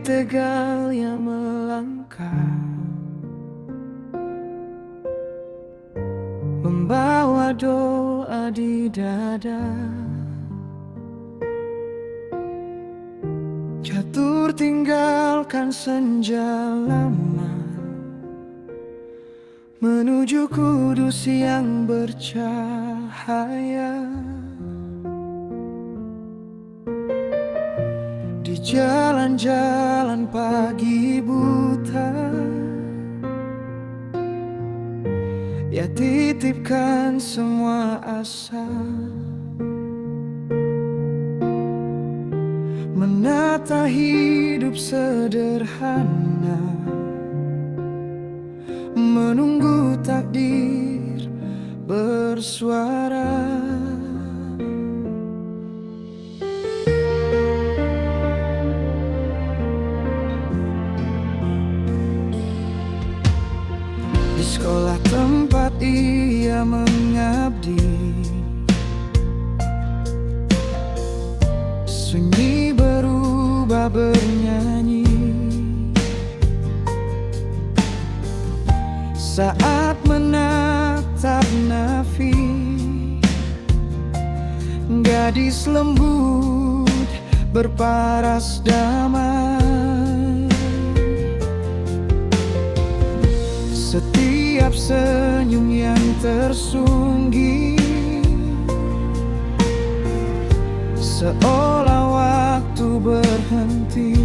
tegalnya melangkah, membawa doa di dada. Catur tinggalkan senja lama, menuju kudus yang bercahaya. Di jalan-jalan pagi buta, ya titipkan semua asa, menata hidup sederhana, menunggu takdir bersuara. Di sekolah tempat ia mengabdi, sunyi berubah bernyanyi. Saat menatap Nafi, gadis lembut berparas damai. Setiap senyum yang tersungging, seolah waktu berhenti.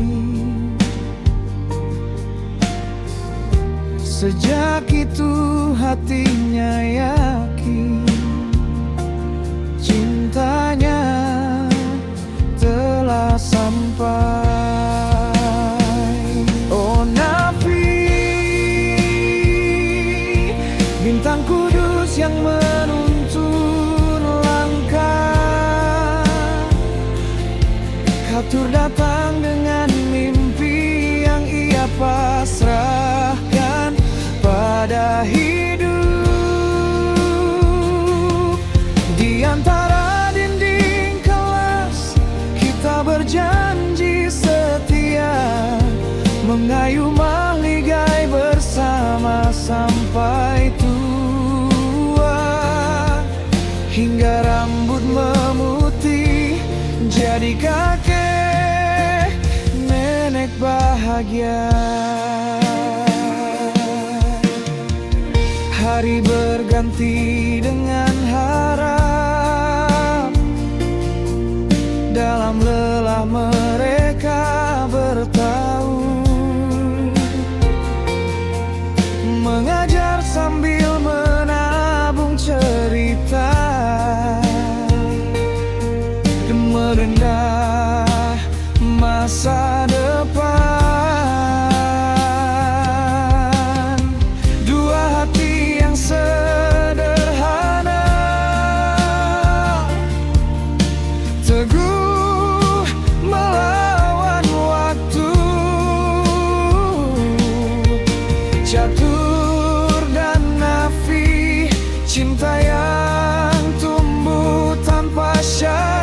Sejak itu hatinya yakin, cintanya telah sampai. Oh Nafi, bintang kudus yang menuntun langkah, Catur datang dengan mimpi yang ia pasrahkan pada hidup. Di antara dinding kelas kita berjanji setia, mengayuh mahligai bersama sampai tua, hingga rambut memutih jadi kakek nenek bahagia. Hari berganti dengan harap, dalam lelah mereka bertahun, mengajar sambil menabung cerita, merendah masa depan. Dua hati yang sederhana, teguh melawan waktu. Catur dan Nafi, cinta yang tumbuh tanpa syarat.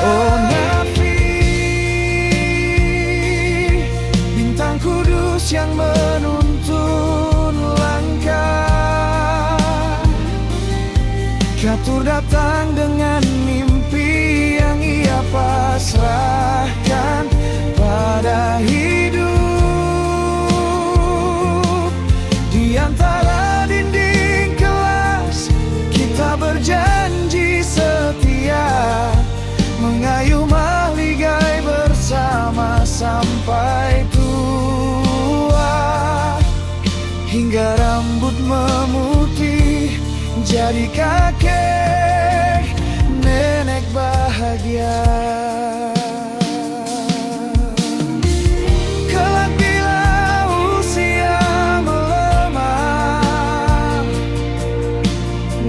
Oh Nafi, bintang kudus yang menuntun langkah, Catur datang dengan mimpi yang ia pasrahkan pada hidup. Di antara dinding kelas kita berjanji setia, mengayuh mahligai bersama sampai tua, hingga rambut memutih jadi kakek nenek bahagia. Kelak bila usia melemah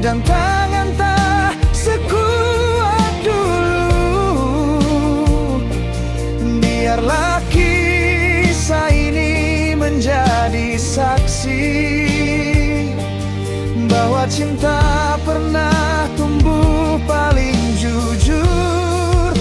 dan tangan tak sekuat dulu, biarlah kisah ini menjadi saksi bahwa cinta pernah tumbuh paling jujur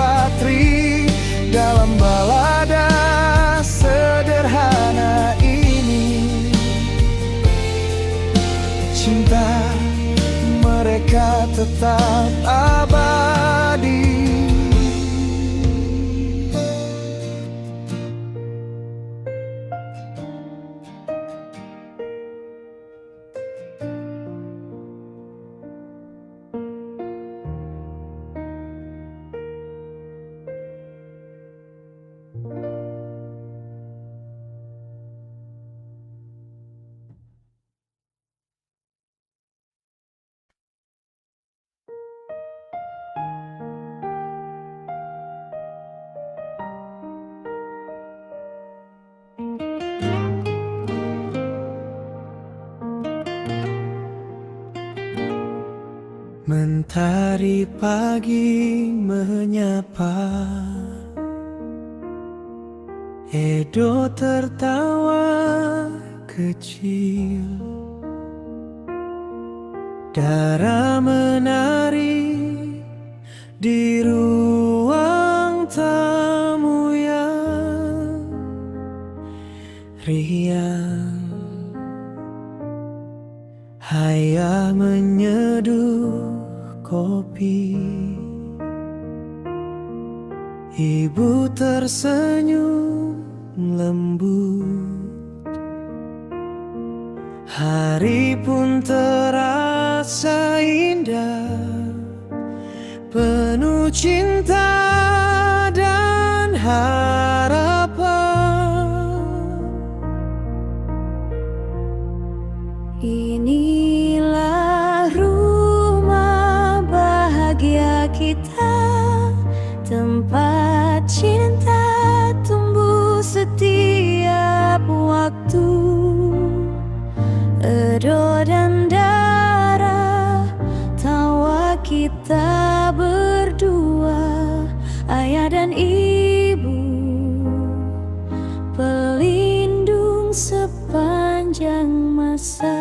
Patri dalam balada sederhana ini. Cinta mereka tetap abadi. Mentari pagi menyapa, Edo tertawa kecil, Dara menari di ruang tamu yang riang. Haya menyeduh kopi, ibu tersenyum lembut. Hari pun terasa indah, penuh cinta dan harapan. Inilah rumah bahagia kita, tempat cinta tumbuh setiap waktu. Edo dan Dara, tawa kita berdua, ayah dan ibu, pelindung sepanjang masa.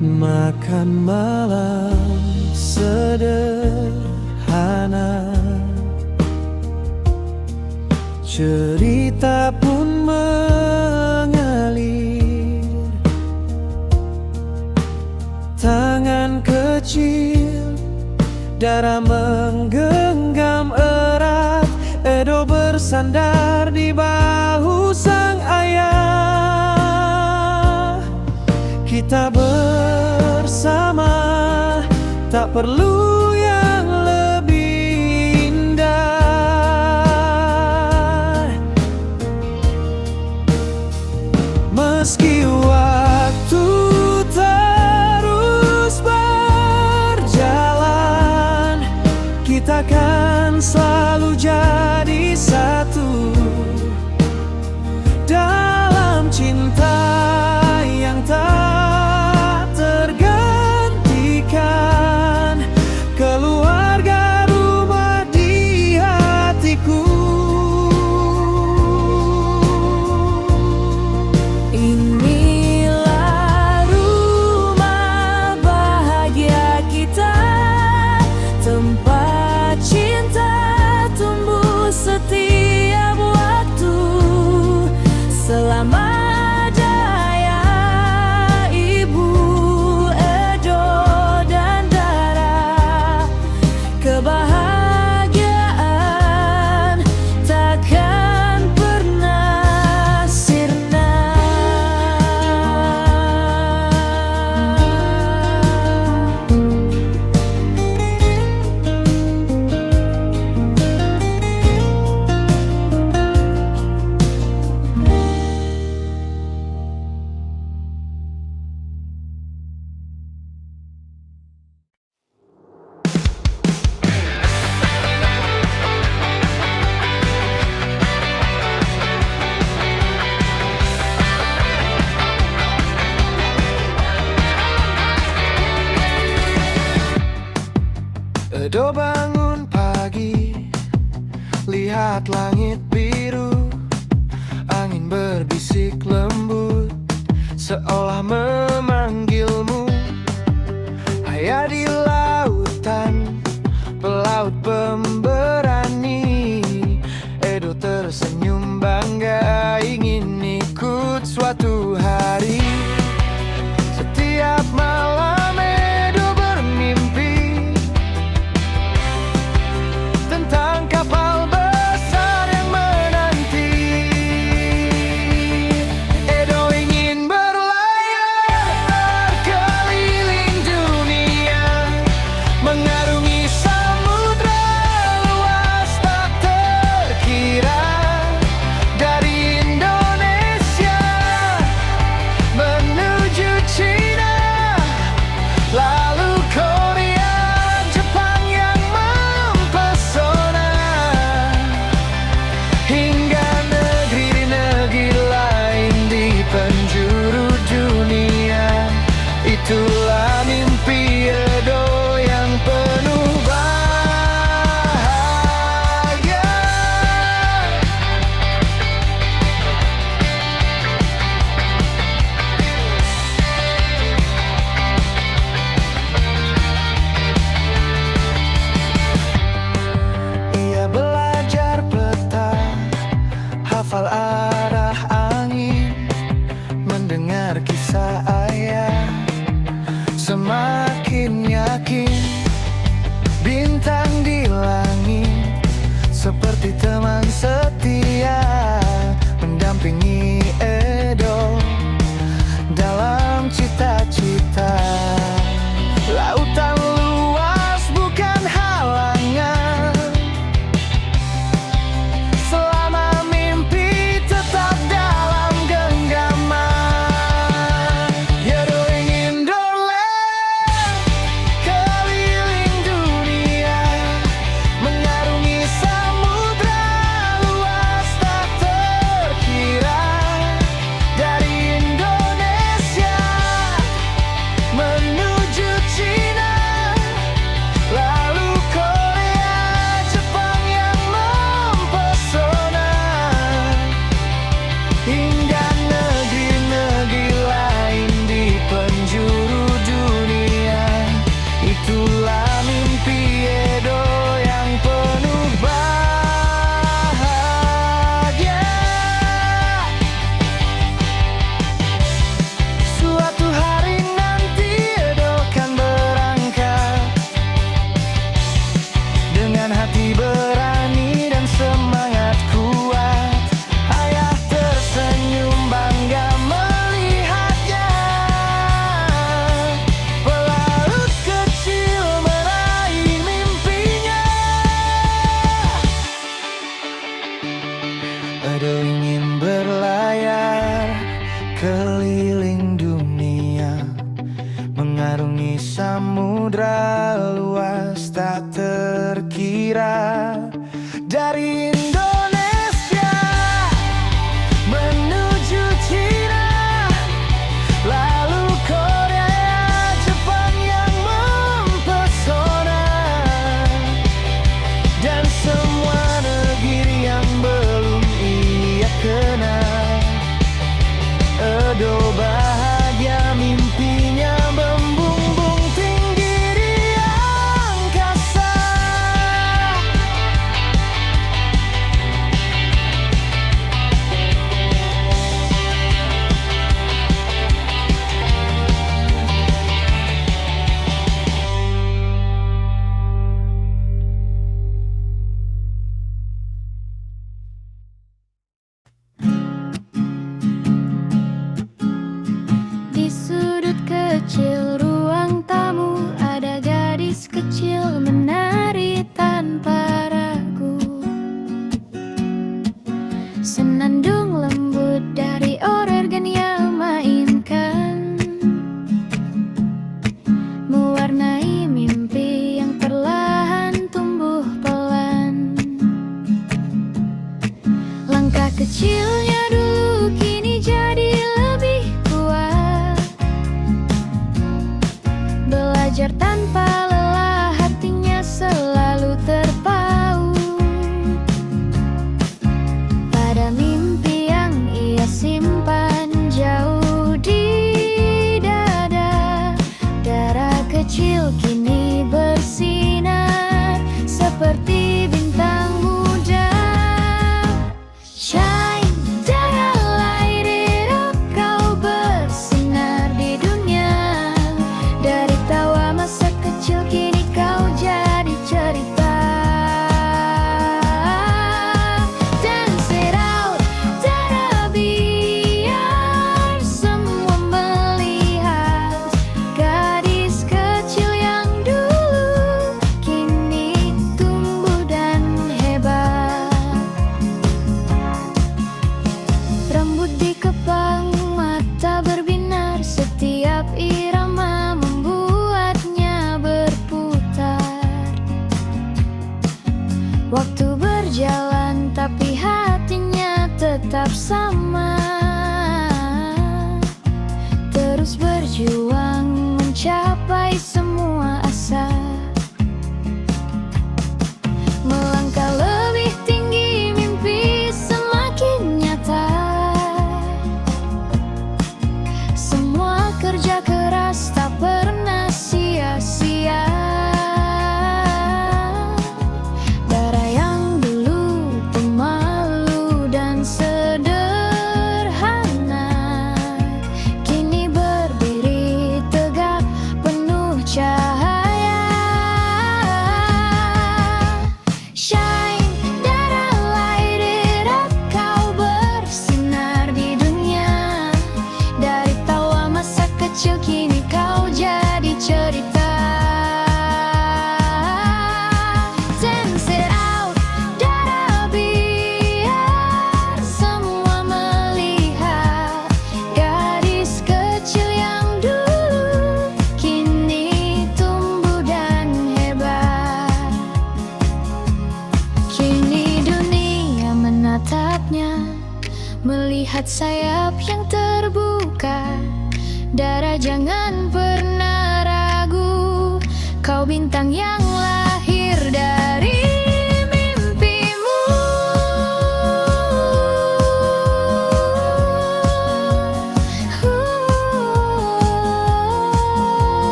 Makan malam sederhana, cerita pun mengalir. Tangan kecil Dara menggenggam erat, Edo bersandar di bahu sang ayah. Kita bersama, tak perlu yang lebih indah. Meski waktu terus berjalan, kita kan selalu jadi satu dalam cinta yang tak tergantikan. Keluarga rumah di hatiku. Inilah rumah bahagia kita, tempat cinta tumbuh setiap waktu. Selama kebahagiaan takkan pernah sirna. Edo bangun pagi, lihat langit biru, angin berbisik seolah memanggilmu. Ayah di lautan, pelaut pemberani. Edo tersenyum bangga ingin ikut suatu hari. Setiap malam Edo bermimpi tentang kapal besar yang menanti. Edo ingin berlayar keliling dunia, mengarungi samudra luas tak terkira. Dari Indonesia menuju China, lalu Korea, Jepang yang mempesona, hingga negeri-negeri lain di penjuru dunia. Itulah mimpi Edo yang penuh bahagia. Ia belajar peta, hafal arah angin, mendengar kisah ayah. Semakin yakin bintang di langit seperti teman setia, mendampingi Edo dalam cita-cita. Lautan luas bukan halangan selama mimpi tetap dalam genggaman. Edo ingin berlayar keliling dunia, mengarungi samudra luas tak terkira. Dari Indonesia menuju China, lalu Korea, Jepang yang mempesona, hingga negeri-negeri lain di penjuru dunia. Itulah mimpi Edo yang penuh bahagia. Suatu hari nanti Edo kan berangkat dengan hati berani dan semangat kuat. Ayah tersenyum bangga melihatnya, pelaut kecil meraih mimpinya. Edo ingin berlayar keliling dunia, mengarungi samudra luas tak terkira. Dari Indonesia menuju China, lalu Korea, Jepang yang mempesona, dan semua negeri yang belum ia kenal. Edo bahagia mimpinya membumbung tinggi di angkasa. Di sudut kecil ruang tamu ada gadis kecil menari tanpa ragu. Senandung lembut dari organ yang mainkan, mewarnai mimpi yang perlahan tumbuh pelan. Langkah kecilnya dulu kini jadi lebih kuat, belajar tanpa lelah, hatinya selalu terpaut pada mimpi yang ia simpan jauh di kecil kini bersinar seperti bintang muda. Shine, dara light it up, kau bersinar di dunia. Dari tawa masa kecil kini kau jadi cerita. Dance it out, dara, biar semua melihat gadis kecil yang dulu kini tumbuh dan hebat. Rambut dikepang, mata berbinar, setiap irama membuatnya berputar. Waktu berjalan tapi hatinya tetap sama, terus berjuang mencapai semua asa. Melangkah lebih tinggi, mimpi semakin nyata. Semua kerja keras tak pernah sia-sia. Dara yang dulu pemalu dan sederhana kini berdiri tegak penuh cahaya. Shine, dara, light it up, kau bersinar di dunia. Dari tawa masa kecil kini kau jadi cerita. Dance it out, dara, biar semua melihat gadis kecil yang dulu kini tumbuh dan hebat. Kini dunia menatapnya, melihat sayap yang terbuka. Dara, jangan pernah ragu, kau bintang yang lahir dari mimpimu.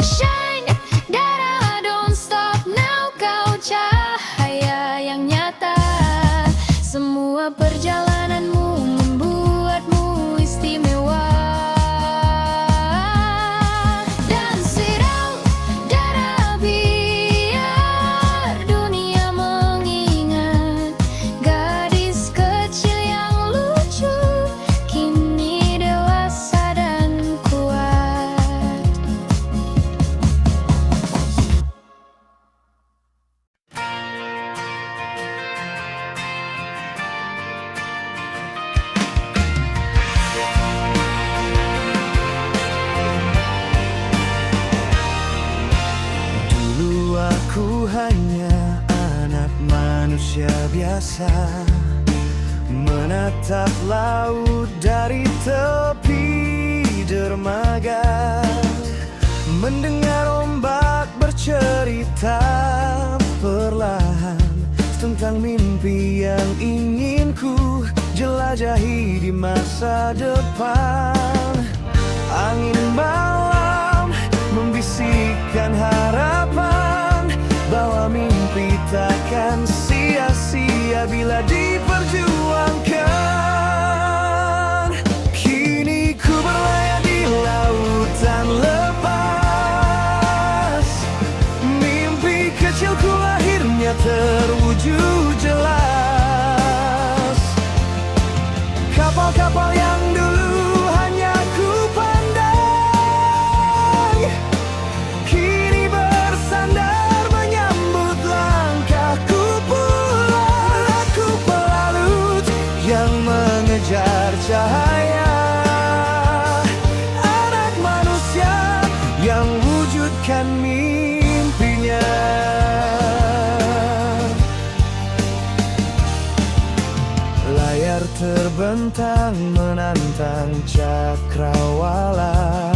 Shine, dara, don't stop now, kau cahaya yang nyata. Semua perjalananmu membuatmu istimewa. Dance it out, dara, biar dunia mengingat gadis kecil yang lucu kini dewasa dan kuat. Dulu aku hanya anak manusia biasa, menatap laut dari tepi dermaga, mendengar ombak bercerita perlahan tentang mimpi yang ingin ku jelajahi di masa depan. Angin malam membisikkan harapan bahwa mimpi takkan sia-sia bila diperjuangkan. Kini ku berlayar di lautan lepas, mimpi kecilku akhirnya terwujud jelas. Kapal-kapal yang dulu hanya ku pandang kini bersandar menyambut langkahku pulang. Aku pelalut yang mengejar cahaya, anak manusia yang wujudkan mimpinya. Layar terbentang menantang cakrawala,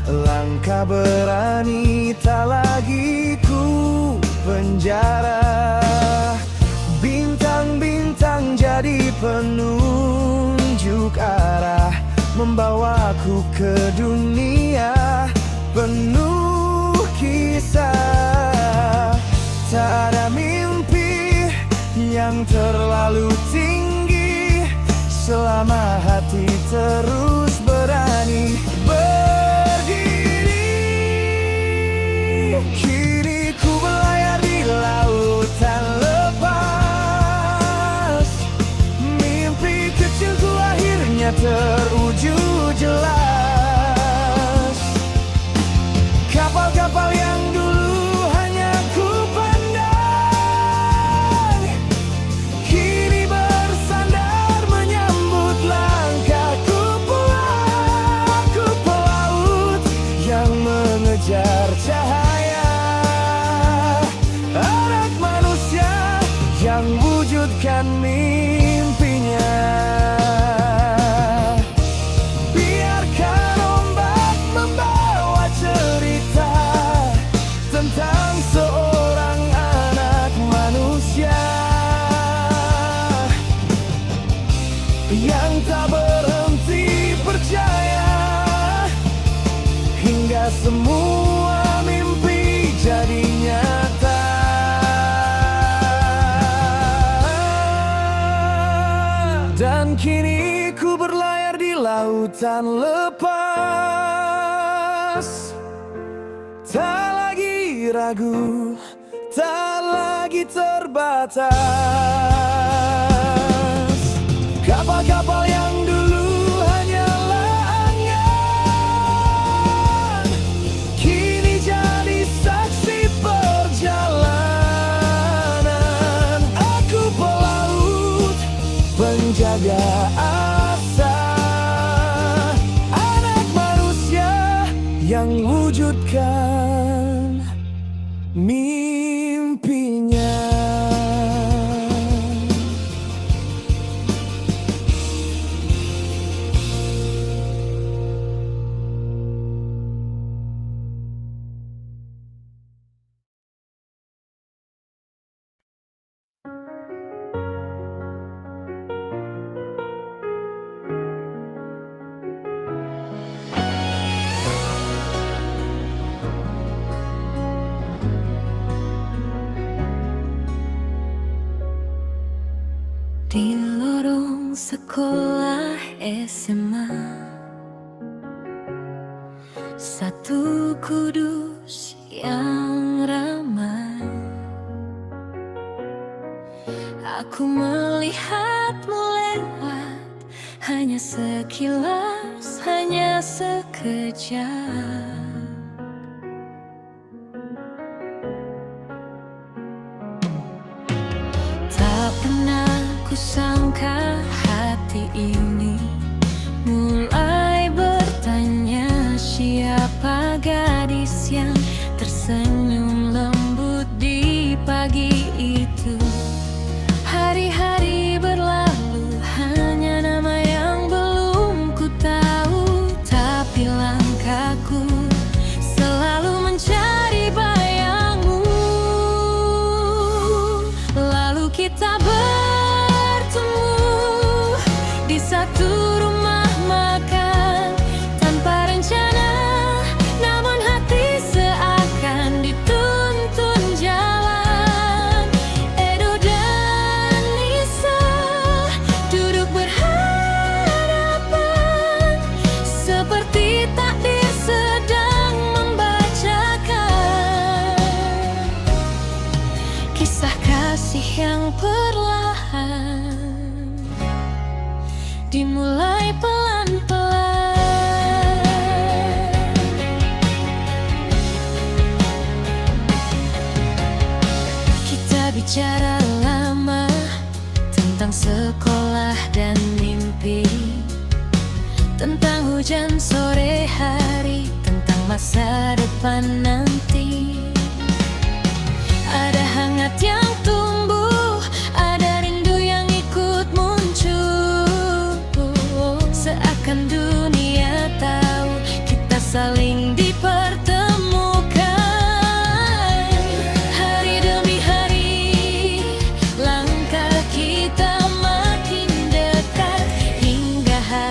langkah berani tak lagi ku penjara. Bintang-bintang jadi penunjuk sibuk arah, membawaku ke dunia penuh kisah. Tak ada mimpi yang terlalu tinggi selama hati terus berani berdiri. Kini ku berlayar di lautan lepas, mimpi kecilku akhirnya terwujud jelas. Kapal-kapal yang dulu hanya ku pandang, kini bersandar menyambut langkahku pulang. Ku pelaut yang mengejar cahaya, anak manusia yang wujudkan mimpinya. Biarkan ombak membawa cerita tentang seorang anak manusia yang tak berhenti percaya hingga semua mimpi jadi nyata. Dan kini ku berlayar di lautan lepas, tak lagi ragu, tak lagi terbatas. Kapal-kapal yang dulu hanyalah angan, kini jadi saksi perjalanan. Aku pelaut penjaga asa, anak manusia yang wujudkan mimpinya. Di lorong sekolah SMA, satu kudus yang ramai, aku melihatmu lewat, hanya sekilas, hanya sekejap. Tak pernah kusangka hati ini mulai bertanya, siapa gadis yang tersenyum lembut di pagi itu. Hari-hari berlalu, hanya nama yang belum ku tahu, tapi langkahku selalu mencari bayangmu. Lalu kita bertemu di satu rumah makan tanpa rencana, namun hati seakan dituntun jalan. Edo dan Nisa duduk berhadapan, seperti takdir sedang membacakan kisah kasih yang perlahan dimulai pelan-pelan. Kita bicara lama tentang sekolah dan mimpi, tentang hujan sore hari, tentang masa depan nanti. Ada hangat yang tumbuh, ada rindu yang ikut muncul, seakan dunia tahu kita saling dipertemukan. Hari demi hari, langkah kita makin dekat, hingga hari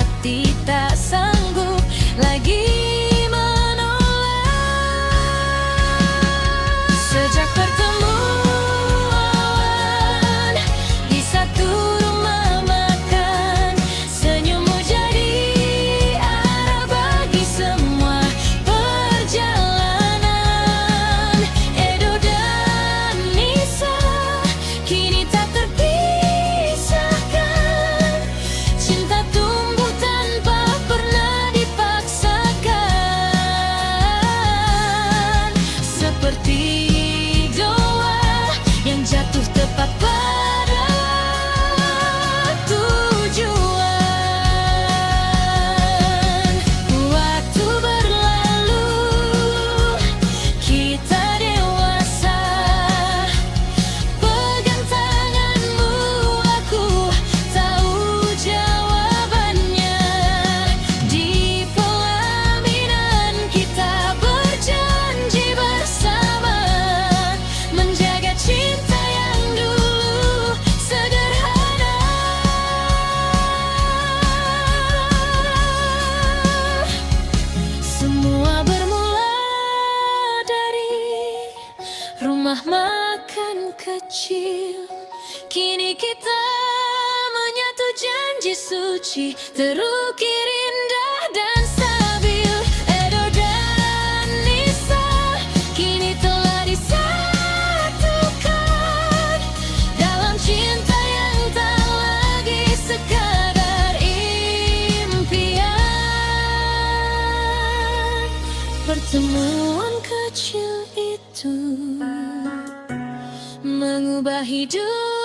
kecil. Kini kita menyatu, janji suci terukir indah dan stabil. Edo dan Nisa kini telah disatukan dalam cinta yang tak lagi sekadar impian. Pertemuan kecil itu mengubah hidup